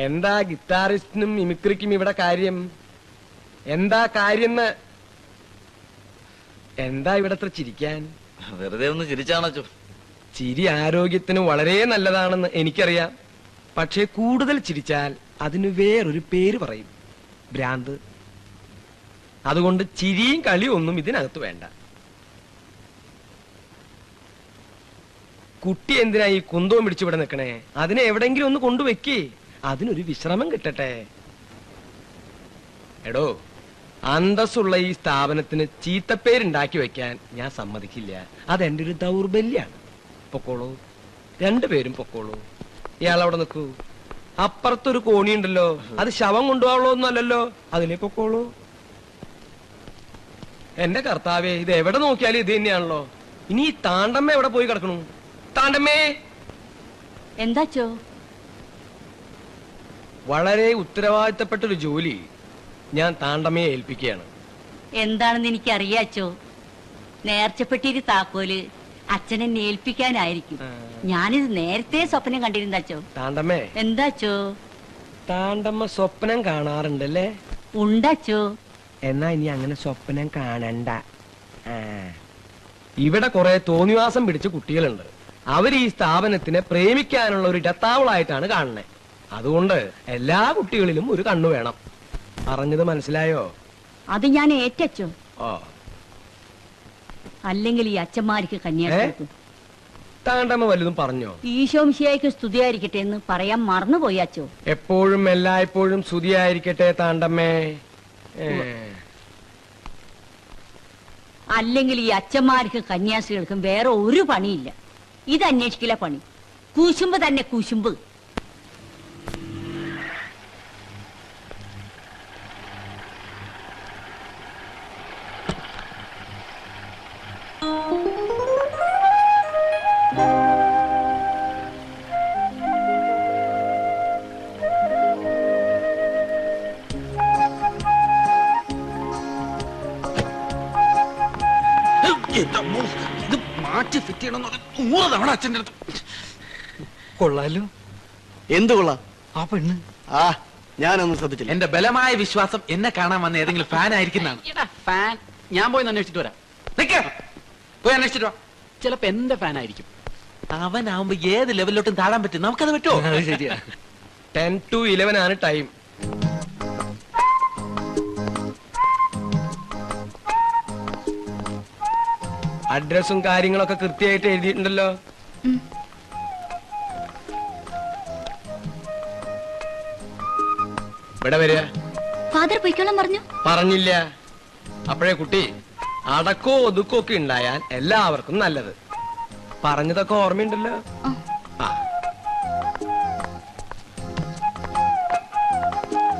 എന്താ ഗിറ്റാറിസ്റ്റിനും മിമിക്രിക്കും ഇവിടെ കാര്യം? എന്താ കാര്യം? എന്താ ഇവിടെ അത്ര ചിരിക്കാൻ? വെറുതെ ഒന്ന് ചിരിച്ചാണോ? ചിരി ആരോഗ്യത്തിന് വളരെ നല്ലതാണെന്ന് എനിക്കറിയാം. പക്ഷേ കൂടുതൽ ചിരിച്ചാൽ അതിന് വേറൊരു പേര് പറയും, ഭ്രാന്ത്. അതുകൊണ്ട് ചിരിയും കളിയും ഒന്നും ഇതിനകത്ത് വേണ്ട. കുട്ടി എന്തിനാ ഈ കുന്തവും പിടിച്ചിവിടെ നിൽക്കണേ? അതിനെ എവിടെങ്കിലും ഒന്ന് കൊണ്ടുവെക്കേ, അതിനൊരു വിശ്രമം കിട്ടട്ടെ. എടോ, അന്തസ്സുള്ള ഈ സ്ഥാപനത്തിന് ചീത്തപ്പേരുണ്ടാക്കി വെക്കാൻ ഞാൻ സമ്മതിക്കില്ല. അതെന്റെ ഒരു ദൗർബല്യാണ്. പൊക്കോളൂ, രണ്ടുപേരും പൊക്കോളൂ. ഇയാളവിടെ നിൽക്കൂ. അപ്പുറത്തൊരു കോണിയുണ്ടല്ലോ, അത് ശവം കൊണ്ടുപോകാനുള്ള ഒന്നും അല്ലല്ലോ, അതിലേ പൊക്കോളൂ. എന്റെ കർത്താവേ, ഇത് എവിടെ നോക്കിയാലും ഇത് തന്നെയാണല്ലോ. ഇനി ഈ താണ്ടമ്മ എവിടെ പോയി കിടക്കണു? താണ്ടമ്മേ! എന്താച്ചോ? വളരെ ഉത്തരവാദിത്തപ്പെട്ടൊരു ജോലി ഞാൻ താണ്ടമ്മയെ ഏൽപ്പിക്കുകയാണ്. എന്താണെന്ന് എനിക്ക് അറിയാച്ചോ. നേർച്ചപ്പെട്ടിരി താക്കോല് അച്ഛനെ ഏൽപ്പിക്കാനായിരിക്കും. ഞാനിത് നേരത്തെ സ്വപ്നം കണ്ടിരുന്നാച്ചോ. താണ്ടമ്മേ! എന്താച്ചോ? താണ്ടമ്മ സ്വപ്നം കാണാറുണ്ടല്ലേ? ഉണ്ടാച്ചോ. എന്നാ ഇനി അങ്ങനെ സ്വപ്നം കാണണ്ട. ഇവിടെ കുറെ തോന്നിവാസം പിടിച്ച കുട്ടികളുണ്ട്. അവർ ഈ സ്ഥാപനത്തിനെ പ്രേമിക്കാനുള്ള ഒരു ഇടത്താവളായിട്ടാണ് കാണുന്നത്. അതുകൊണ്ട് എല്ലാ കുട്ടികളിലും ഒരു കണ്ണു വേണം. പറഞ്ഞത് മനസ്സിലായോ? അത് ഞാൻ ഏറ്റച്ചോ. ഓ, അല്ലെങ്കിൽ ഈ അച്ഛന്മാർക്ക് കന്യാസ്ത്രീ താണ്ടമ്മ വലുതും പറഞ്ഞോ? ഈശോമിശിഹായ്ക്ക് സ്തുതിയായിരിക്കട്ടെ എന്ന് പറയാൻ മറന്നുപോയാച്ചോ. എപ്പോഴും എല്ലായ്പ്പോഴും സ്തുതിയായിരിക്കട്ടെ താണ്ടമ്മേ. അല്ലെങ്കിൽ ഈ അച്ഛന്മാർക്കും കന്യാസ്ത്രീകൾക്കും വേറെ ഒരു പണിയില്ല. ഇത് അന്വേഷിക്കില്ല പണി. കൂശുമ്പ് തന്നെ കൂശുമ്പ്. ഇത് മാറ്റി ഫിറ്റ് ചെയ്യണമെന്ന് 100 തവണ അച്ഛൻ്റെ അടുത്ത്. കൊള്ളാലോ. എന്ത് കൊള്ളാം? ആ പെണ്ണ്. ആ, ഞാനൊന്നും ശ്രദ്ധിച്ചില്ല. എന്റെ ബലമായ വിശ്വാസം എന്നെ കാണാൻ വന്ന ഏതെങ്കിലും ഫാൻ ആയിരിക്കുന്നതാണ്. ഫാൻ ഞാൻ പോയി അന്വേഷിച്ചിട്ട് വരാം. പോയി അന്വേഷിച്ചിട്ട് വാ. ചിലപ്പോ എന്റെ ഫാൻ ആയിരിക്കും. അവനാവുമ്പോ ഏത് ലെവലിലോട്ടും താഴാൻ പറ്റും. നമുക്കത് പറ്റുമോ? ശരിയാ. 10 to 11 ആണ് ടൈം. അഡ്രസ്സും കാര്യങ്ങളൊക്കെ കൃത്യമായിട്ട് എഴുതിയിട്ടുണ്ടല്ലോ. ഇവിടെ വരിക. ഫാദർ പൊയ്ക്കോളാൻ പറഞ്ഞു. പറഞ്ഞില്ല. അപ്പോഴേ കുട്ടി, അടക്കോ ഒതുക്കോ ഒക്കെ ഉണ്ടായാൽ എല്ലാവർക്കും നല്ലത്. പറഞ്ഞതൊക്കെ ഓർമ്മയുണ്ടല്ലോ.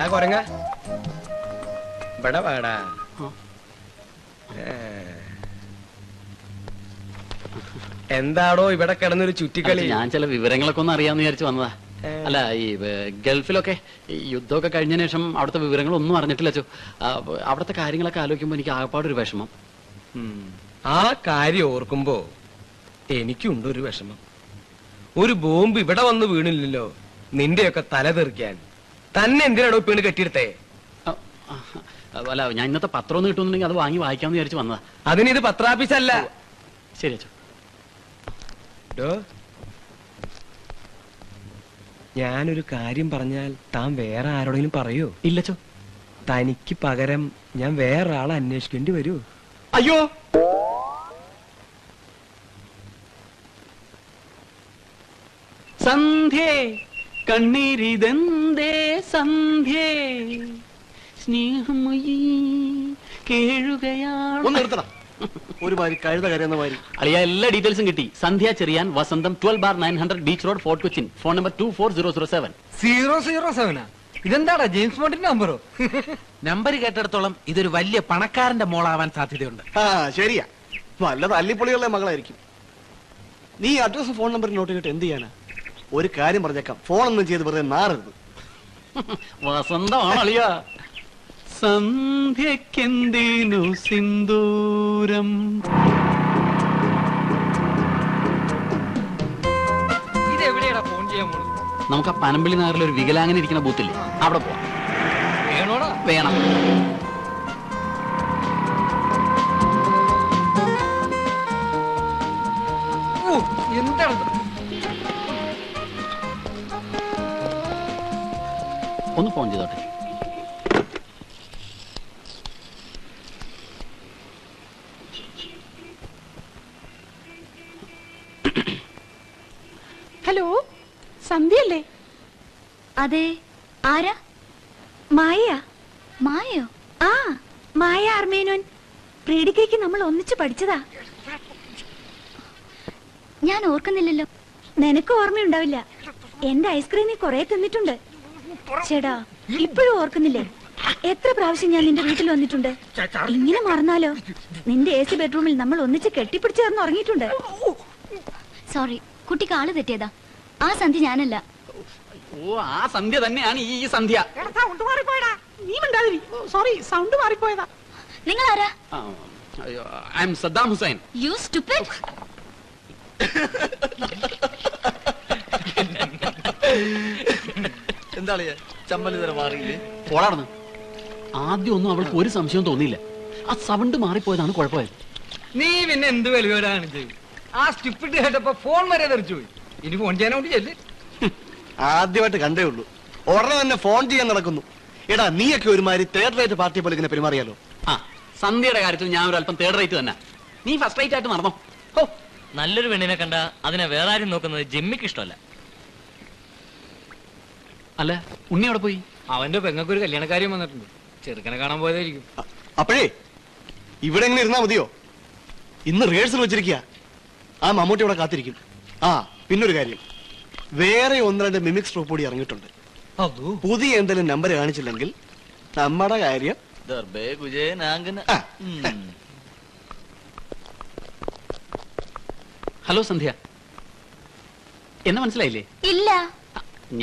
ആ കൊരങ്ങ ഇവിടെ വേടാ. എന്താടോ ഇവിടെ കിടന്നൊരു ചുറ്റിക്കളി? ഞാൻ ചില വിവരങ്ങളൊക്കെ ഒന്ന് അറിയാന്ന് വിചാരിച്ചു വന്നതാ. അല്ല, ഈ ഗൾഫിലൊക്കെ യുദ്ധമൊക്കെ കഴിഞ്ഞതിന് ശേഷം അവിടുത്തെ വിവരങ്ങളൊന്നും അറിഞ്ഞിട്ടില്ല ചോ. അവിടുത്തെ കാര്യങ്ങളൊക്കെ ആലോചിക്കുമ്പോ എനിക്ക് ആകപ്പാടൊരു വിഷമം. ആ കാര്യം ഓർക്കുമ്പോ എനിക്കുണ്ട് ഒരു വിഷമം. ഒരു ബോംബ് ഇവിടെ വന്ന് വീണില്ലല്ലോ നിന്റെയൊക്കെ തല തെറിക്കാൻ. തന്നെ എന്തിനാടോ വീണ് കെട്ടിയെടുത്തേ? അല്ല, ഞാൻ ഇന്നത്തെ പത്രം ഒന്ന് കിട്ടുന്നുണ്ടെങ്കിൽ അത് വാങ്ങി വായിക്കാന്ന് വിചാരിച്ചു വന്നതാ. അതിനിത് പത്രാഫീസല്ല. ശരി അച്ഛോ. ഞാനൊരു കാര്യം പറഞ്ഞാൽ താൻ വേറെ ആരോടെങ്കിലും പറയോ? ഇല്ലച്ചോ. തനിക്ക് പകരം ഞാൻ വേറെ ആളെ അന്വേഷിക്കേണ്ടി വരൂ. അയ്യോ, സന്ധ്യേ കണ്ണീരിതെന്തേ സന്ധ്യേ സ്നേഹമയീ കേഴുകയാണ്. ഒന്ന് നിർത്തണം. ഒരു മാതിരി കഴുത കരയുന്ന മാതിരി. അളിയ എല്ലാ ഡീറ്റെയിൽസും കിട്ടി. സന്ധ്യ ചെറിയാൻ, വസന്തം, 12/900 beach road, fort Cochin. Phone number 24007. 007? ഇതെന്താടാ ജെയിംസ് ബോണ്ടിന്റെ നമ്പറോ? നമ്പർ കേട്ടിടത്തോളം ഇതൊരു വലിയ പണക്കാരന്റെ മോളാവാൻ സാധ്യതയുണ്ട്. ആ, ശരിയാ. നല്ല തല്ലിപ്പൊളിയുള്ള മകളായിരിക്കും. നീ അഡ്രസ് ഫോൺ നമ്പർ നോട്ട് ചെയ്തിട്ട് എന്ത് ചെയ്യാനാ? ഒരു കാര്യം പറഞ്ഞേക്കാം, ഫോണൊന്നും ചെയ്ത് വെറുതെ നാറരുത്. വസന്തമാണ് അളിയ. സന്ധ്യക്കെന്തിനു സിന്ദൂരം. ഇതെവിടെയാടാ ഫോൺ ചെയ്യാൻ പോണത്? നമുക്ക് ആ പനമ്പിള്ളി നഗറിൽ ഒരു വികലാങ്ങനെ ഇരിക്കുന്ന ബൂത്തില്ലേ, അവിടെ പോവാം. വേണോടാ? വേണം. എന്താണ് ഒന്ന് ഫോൺ ചെയ്തോട്ടെ. ഹലോ, സന്ധ്യയല്ലേ? അതെ, ആരാ? മായ. മായയോ? ആ, മായ ആർമേനോൻ. പ്രീഡിക്കയ്ക്ക് നമ്മൾ ഒന്നിച്ച് പഠിച്ചതാ. ഞാൻ ഓർക്കുന്നില്ലല്ലോ. നിനക്ക് ഓർമ്മയുണ്ടാവില്ല. എന്റെ ഐസ്ക്രീം നീ കുറെ തിന്നിട്ടുണ്ട്. ചേടാ, ഇപ്പോഴും ഓർക്കുന്നില്ലേ? എത്ര പ്രാവശ്യം ഞാൻ നിന്റെ വീട്ടിൽ വന്നിട്ടുണ്ട്. ഇങ്ങനെ മറന്നാലോ? നിന്റെ AC ബെഡ്റൂമിൽ നമ്മൾ ഒന്നിച്ച് കെട്ടിപ്പിടിച്ച് ചേർന്ന് ഉറങ്ങിയിട്ടുണ്ട്. സോറി, കുട്ടിക്ക് ആള് തെറ്റിയതാ. ആ സന്ധ്യ ഞാനല്ല. ഓ, ആ സന്ധ്യ തന്നെയാണ് ഈ സന്ധ്യ. സോറി, സൗണ്ട് മാറിപ്പോയതാ. നിങ്ങൾ ആരാ? I am Saddam Hussein. You stupid. എന്താണ് ചമ്മൽ ഇതുവരെ മാറിയില്ലേ? പോളാർന്ന്. ആദ്യം ഒന്നും അവൾക്ക് ഒരു സംശയവും തോന്നിയില്ല. ആ സൗണ്ട് മാറിപ്പോയതാണ് കുഴപ്പമായത്. നീ പിന്നെ എന്ത് വെളിവരാണ് ചെയ്യും? ആ സ്റ്റുപ്പിഡ് കേട്ടപ്പോ ഫോൺ വരെ തെറിച്ചു പോയി. ഇനി ഫോൺ ചെയ്യാനോട്ട് ചെല്ല്. ആദ്യമായിട്ട് കണ്ടേ ഉള്ളൂ, ഉടനെ തന്നെ ഫോൺ ചെയ്യാൻ നടക്കുന്നു. എടാ, നീയൊക്കെ ഒരുമാതിരി തേർഡ് റേറ്റ് പാർട്ടി പോലെ ഇങ്ങനെ പെരുമാറിയാലോ? ആ, സന്ധ്യയുടെ കാര്യത്തിൽ ഞാൻ ഒരു അല്പം തേർഡ് റേറ്റ് തന്നെ. നീ ഫസ്റ്റ് റേറ്റ് ആയിട്ട് നടന്നോ. ഓ, നല്ലൊരു പെണ്ണിനെ കണ്ട അതിനെ വേറെ ആരും നോക്കുന്നത് ജിമ്മിക്ക് ഇഷ്ടമല്ല. അല്ല, ഉണ്ണി അവിടെ പോയി? അവന്റെ പെങ്ങൾക്കൊരു കല്യാണക്കാര്യം വന്നിട്ടുണ്ട്. ചെറുക്കനെ കാണാൻ പോയതായിരിക്കും. അപ്പോഴേ ഇവിടെ എങ്ങനെ ഇരുന്നാ മതിയോ? ഇന്ന് റിഹേഴ്സൽ വെച്ചിരിക്കുക. ആ മമ്മൂട്ടി ഇവിടെ കാത്തിരിക്കും. ആ, പിന്നൊരു കാര്യം, വേറെ 1-2 മിമിക്സ് ട്രൂപ്പ് കൂടി ഇറങ്ങിയിട്ടുണ്ട്. പുതിയ എന്തെങ്കിലും നമ്പർ കാണിച്ചില്ലെങ്കിൽ നമ്മുടെ കാര്യം. ആ. ഹലോ സന്ധ്യ, എന്നെ മനസ്സിലായില്ലേ? ഇല്ല.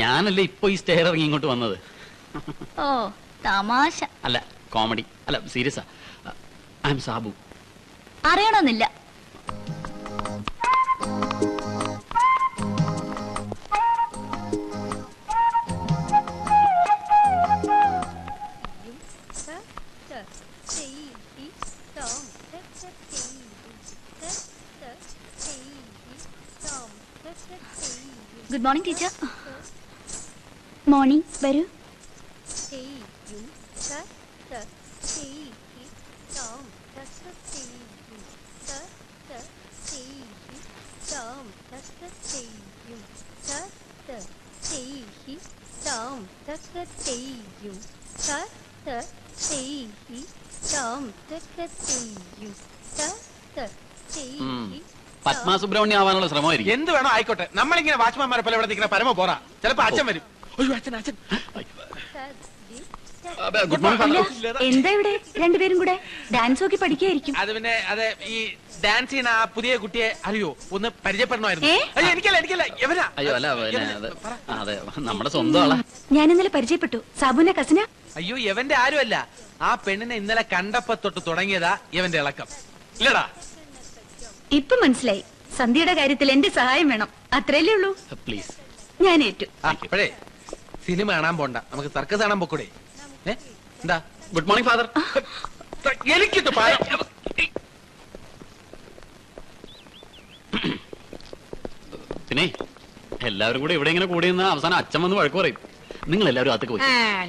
ഞാനല്ലേ ഇപ്പൊ ഈ സ്റ്റെയർ ഇറങ്ങി ഇങ്ങോട്ട് വന്നത്. ഓ, തമാശ. അല്ല, കോമഡി അല്ല, സീരിയസാ. I am Sabu. അറിയണമെന്നില്ല. Good morning teacher. മോർണിംഗ്, വരൂ. പത്മ സുബ്രഹ്മണ്യം ആവാനുള്ള ശ്രമമായിരിക്കും. എന്ത് വേണോ ആയിക്കോട്ടെ, നമ്മളിങ്ങനെ വാച്ച്മാൻമാരെ പോലെ ഇവിടെ നിൽക്കുന്ന പരമ പോറാ. ചിലപ്പോ അച്ഛൻ വരും. അയ്യോ, അച്ഛൻ അച്ഛൻ. Good morning. അല്ല, എന്താ ഇവിടെ രണ്ടുപേരും കൂടെ ഡാൻസ് നോക്കി പഠിക്കായിരിക്കും. അത് പിന്നെ അതെ, ഈ ഡാൻസ് ചെയ്യുന്ന ആ പുതിയ കുട്ടിയെ അറിയോ? ഒന്ന് പരിചയപ്പെടണമായിരുന്നു. ഏ? അയ്യോ, എനിക്കല്ല, എവനാ? അയ്യോ, അല്ല, അതെ, നമ്മുടെ സ്വന്തം ആളാ. ഞാൻ ഇന്നലെ പരിചയപ്പെട്ടു. സാബുവിന്റെ കസിന. അയ്യോ, എവന്റെ ആരുമല്ല. ആ പെണ്ണിനെ ഇന്നലെ കണ്ടപ്പോ തൊട്ട് തുടങ്ങിയതാ ഇവന്റെ ഇളക്കം. ഇല്ലടാ? ഇപ്പൊ മനസ്സിലായി. സന്ധ്യയുടെ കാര്യത്തിൽ എന്റെ സഹായം വേണം. അത്രയല്ലേ ഉള്ളൂ. പ്ലീസ്. ഞാൻ ഏറ്റു. അപ്പോഴേ സിനിമ കാണാൻ പോണ്ട, നമുക്ക് സർക്കസ് കാണാൻ പോക്കൂടെ? എന്താ? Good morning father. എനിക്കിട്ട് പിന്നെ എല്ലാവരും കൂടെ ഇവിടെ ഇങ്ങനെ കൂടി നിന്ന് അവസാനം അച്ഛൻ വന്ന് വഴക്ക് പറയും. നിങ്ങൾ എല്ലാവരും അകത്തേക്ക് പോയി.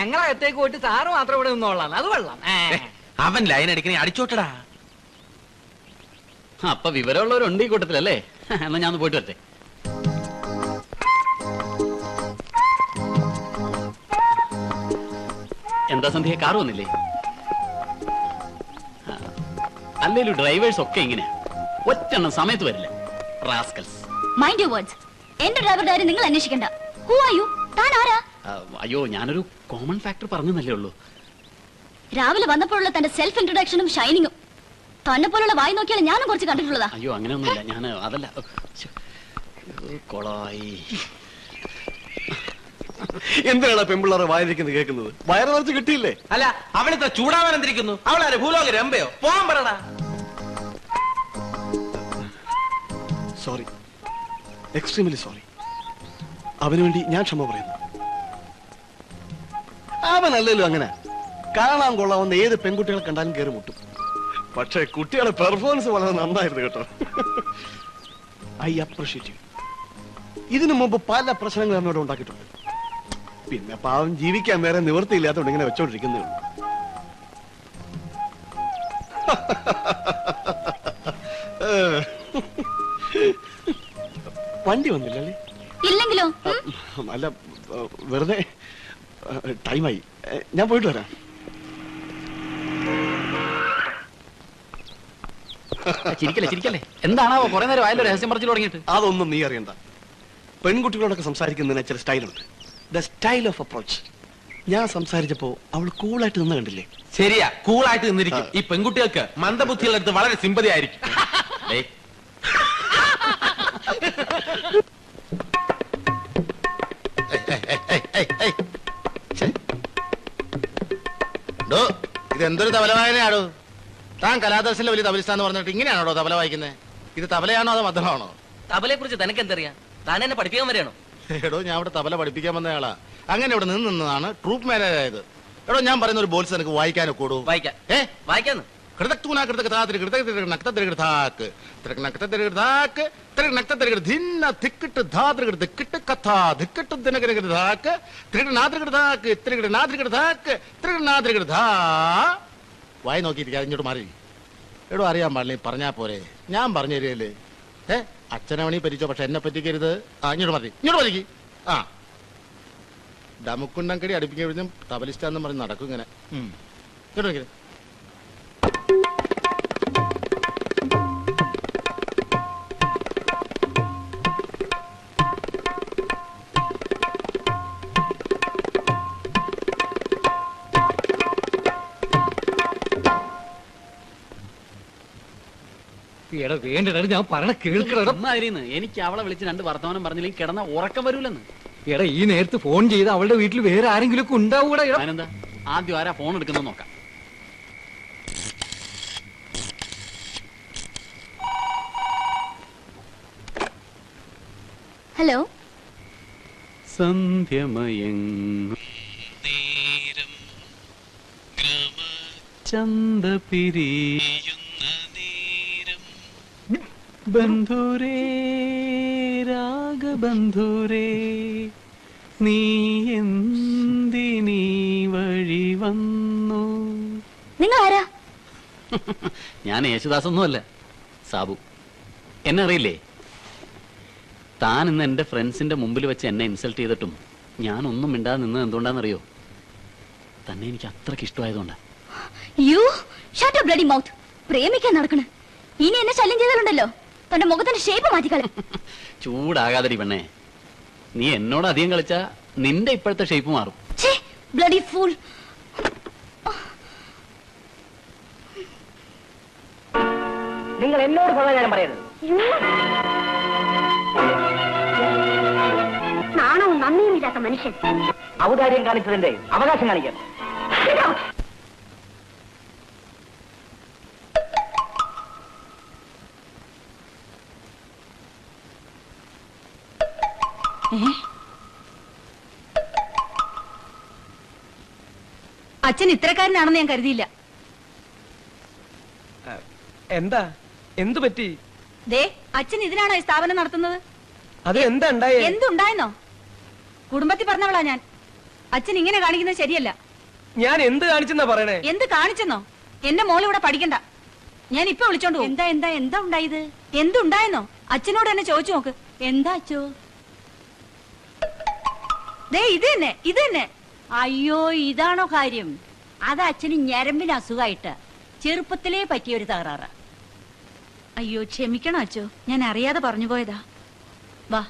ഞങ്ങളകത്തേക്ക് പോയിട്ട് സാറ് മാത്രം ഇവിടെ നിന്നോളാം. അത് കൊള്ളാം. അവൻ ലൈൻ അടിക്കണേ, അടിച്ചോട്ടടാ. അപ്പൊ വിവരമുള്ളവരുണ്ട് ഈ കൂട്ടത്തിലല്ലേ? എന്നാ ഞാൻ പോയിട്ട് വരട്ടെ. എന്താ സന്ധ്യ, കാർ വന്നില്ലേ? അല്ലേലും ഡ്രൈവേഴ്സ് ഒക്കെ ഇങ്ങനെ ഒറ്റെണ്ണം സമയത്ത് വരില്ല. റാസ്കൽസ്. Mind your words. എന്റെ ഡ്രൈവറുടെ കാര്യം നിങ്ങൾ അന്വേഷിക്കണ്ട. Who are you? താൻ ആരാ? അയ്യോ, ഞാനൊരു കോമൺ ഫാക്ടർ പറഞ്ഞല്ലേ ഉള്ളൂ. രാവിലെ വന്നപ്പോഴുള്ള തന്റെ സെൽഫ് ഇൻട്രൊഡക്ഷനും ഷൈനിങ്ങും തന്നെ പോലുള്ള വായി നോക്കിയാൽ ഞാനും കുറച്ച് കണ്ടിട്ടുള്ളതാ. അയ്യോ, അങ്ങനെയൊന്നുമില്ല. ഞാൻ അതല്ല, കൊളായി. എന്തിനാണ് പെൺപിള്ളേരെ വായിരിക്കുന്നത് കേൾക്കുന്നത്? വയറ് നിറച്ച് കിട്ടിയില്ലേ? അല്ല, അവളിത്ര ചൂടാവാൻ എന്തിരിക്കുന്നു? അവളാരെ ഭൂലോക രമ്പയോ? പോവാൻ പറടാ. Sorry, extremely sorry. അവന് വേണ്ടി ഞാൻ ക്ഷമ പറയുന്നു. അവനല്ലല്ലോ അങ്ങനെ. കാണാൻ കൊള്ളാവുന്ന ഏത് പെൺകുട്ടികളെ കണ്ടാലും കയറി മുട്ടും. പക്ഷെ കുട്ടികളുടെ പെർഫോമൻസ് വളരെ നന്നായിരുന്നു കേട്ടോ. I appreciate you. ഇതിനു മുമ്പ് പല പ്രശ്നങ്ങൾ എന്നോട് ഉണ്ടാക്കിയിട്ടുണ്ട്. പിന്നെ പാവം ജീവിക്കാൻ വേറെ നിവൃത്തിയില്ലാത്തതുകൊണ്ട് ഇങ്ങനെ വെച്ചോണ്ടിരിക്കുന്നേ ഉള്ളൂ. വണ്ടി വന്നില്ലല്ലേ? ഇല്ലെങ്കിലോ? അല്ല, വെറുതെ ടൈമായി. ഞാൻ പോയിട്ട് വരാം. ചിരിക്കല്ലേ എന്താണാവോ കുറെ നേരം ആയല്ലോ രഹസ്യം പറഞ്ഞു തുടങ്ങിയിട്ട്? അതൊന്നും നീ അറിയണ്ട. പെൺകുട്ടികളോടൊക്കെ സംസാരിക്കുന്നതിന് ചില സ്റ്റൈലുണ്ട്. The style of approach. ഞാൻ സംസാരിച്ചപ്പോ അവൾ കൂളായിട്ട് നിന്ന് കണ്ടില്ലേ? ശരിയാ, കൂളായിട്ട് നിന്നിരിക്കും. ഈ പെൺകുട്ടികൾക്ക് മന്ദബുദ്ധികളുടെ അടുത്ത് വളരെ സിമ്പതി ആയിരിക്കും. ഇതെന്തൊരു തബല വായനയാണോ? താൻ കലാദർശനിലെ വലിയ തബലിസ്ഥാന്ന് പറഞ്ഞിട്ട് ഇങ്ങനെയാണോ തബല വായിക്കുന്നത്? ഇത് തബലയാണോ അതോ മദ്ദളമാണോ? തബലയെ കുറിച്ച് തനിക്ക് എന്തറിയാം? താൻ എന്നെ പഠിപ്പിക്കാൻ വരെയാണോ? എടോ, ഞാൻ ഇവിടെ തബല പഠിപ്പിക്കാൻ വന്നയാളാ. അങ്ങനെ ഇവിടെ നിന്നതാണ് ട്രൂപ്പ് മാനേജ് ആയത്. എടോ, ഞാൻ പറയുന്ന ഒരു ബോൾസ് എനിക്ക് വായിക്കാനോ കൂടൂ? വായിക്കാന്ന് വായി നോക്കിയിരിക്കാ. ഇങ്ങോട്ട് മാറി. എടോ, അറിയാൻ പാടില്ല, പറഞ്ഞാ പോരെ? ഞാൻ പറഞ്ഞു തരികയല്ലേ. അച്ഛനവണി പരിച്ചോ, പക്ഷെ എന്നെ പറ്റിക്കരുത്. ഇങ്ങോട്ട് മതി, ഇങ്ങോട്ട് മതിക്ക്. ആ, ഡമുക്കുണ്ടങ്കടി അടുപ്പിക്കഴിഞ്ഞും തബലിസ്റ്റാന്നും പറഞ്ഞ് നടക്കും ഇങ്ങനെ. ഇങ്ങോട്ട് നോക്കിയത്. വേണ്ട, ഞാൻ പറഞ്ഞ കേൾക്കണം. എനിക്ക് അവളെ വിളിച്ച് 2 വർത്തമാനം പറഞ്ഞില്ലെങ്കിൽ കിടന്ന ഉറക്കം വരൂലെന്ന്. എടാ, ഈ നേരത്ത് ഫോൺ ചെയ്ത് അവളുടെ വീട്ടിൽ വേറെ ആരെങ്കിലും ഒക്കെ ഉണ്ടാവൂടാ? അതിനെന്താ, ആദ്യം ആരാ ഫോൺ എടുക്കുന്നത് നോക്കാം. ഹലോ. സന്ധ്യമയങ്ങും ചന്ത പിരിയുന്ന നേരം ബന്ധുരേ രാഗബന്ധുരേ നീ എന്തിനീ വഴി വന്നു. നിങ്ങൾ ആരാ? ഞാൻ യേശുദാസൊന്നുമല്ല, സാബു. എന്നെ അറിയില്ലേ? താൻ ഇന്ന് എന്റെ ഫ്രണ്ട്സിന്റെ മുമ്പിൽ വെച്ച് എന്നെ ഇൻസൾട്ട് ചെയ്തിട്ടും ഞാനൊന്നും മിണ്ടാതെ നിന്നത് എന്തുകൊണ്ടാണെന്നറിയോ? തന്നെ എനിക്ക് അത്രയ്ക്ക് ഇഷ്ടമായതുകൊണ്ടാ. You shut up bloody mouth. പ്രേമിക്കാൻ നടക്കണേ. ഇനി എന്നെ ശല്യം ചെയ്താലുണ്ടല്ലോ തന്റെ മുഖത്തിന്റെ ഷേപ്പ് മാറ്റിക്കളെ. ചൂടാകാതടി പെണ്ണേ. നീ എന്നോട് അധികം കളിച്ചാ നിന്റെ ഇപ്പോഴത്തെ ഷേപ്പ് മാറും. Bloody fool. നിങ്ങൾ എന്നോട് സമാധാനം പറയരുത്. നാണവും നന്ദിയും ഇല്ലാത്ത മനുഷ്യൻ. ഔദാര്യം കാണിച്ചതിന്റെ അവകാശം കാണിക്കാം. അച്ഛൻ ഇത്തരക്കാരനാണെന്ന് ഞാൻ കരുതിയില്ല. എന്താ, എന്തു പറ്റി? ദേ, അച്ഛൻ ഇതിനാണോ ഈ സ്ഥാപനം നടത്തുന്നത്? അത് എന്താ ഉണ്ടായേ? എന്തുണ്ടായെന്നോ? കുടുംബത്തിൽ പറഞ്ഞവളാ ഞാൻ. അച്ഛൻ ഇങ്ങനെ കാണിക്കുന്നത് ശരിയല്ല. ഞാൻ എന്ത് കാണിച്ചെന്നാ പറയണേ? എന്ത് കാണിച്ചെന്നോ? എന്റെ മോൾ ഇവിടെ പഠിക്കണ്ട. ഞാൻ ഇപ്പൊ വിളിച്ചോണ്ട് പോകും. എന്താ എന്താ എന്താ ഉണ്ടായത്? എന്തുണ്ടായെന്നോ? അച്ഛനോട് എന്നെ ചോദിച്ചു നോക്ക്. എന്താ അച്ഛോ? ദേ, ഇത് തന്നെ, ഇത് തന്നെ. അയ്യോ, ഇതാണോ കാര്യം? അത് അച്ഛന് ഞരമ്പിന് അസുഖമായിട്ട് ചെറുപ്പത്തിലേ പറ്റിയൊരു തകരാറ്. അയ്യോ, ക്ഷമിക്കണം അച്ചോ, ഞാൻ അറിയാതെ പറഞ്ഞു പോയതാ. വാ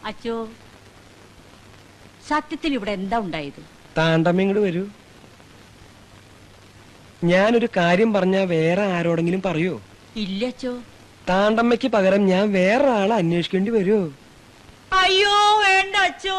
അച്ചോ, സത്യത്തിൽ ഇവിടെ എന്താ ഉണ്ടായത്? താണ്ടമ്മ ഇങ്ങോട്ട് വരൂ. ഞാനൊരു കാര്യം പറഞ്ഞാ വേറെ ആരോടെങ്കിലും പറയോ? ഇല്ല അച്ചോ. താണ്ടമ്മയ്ക്ക് പകരം ഞാൻ വേറെ ആളെ അന്വേഷിക്കേണ്ടി വരുമോ? അയ്യോ വേണ്ട അച്ചോ.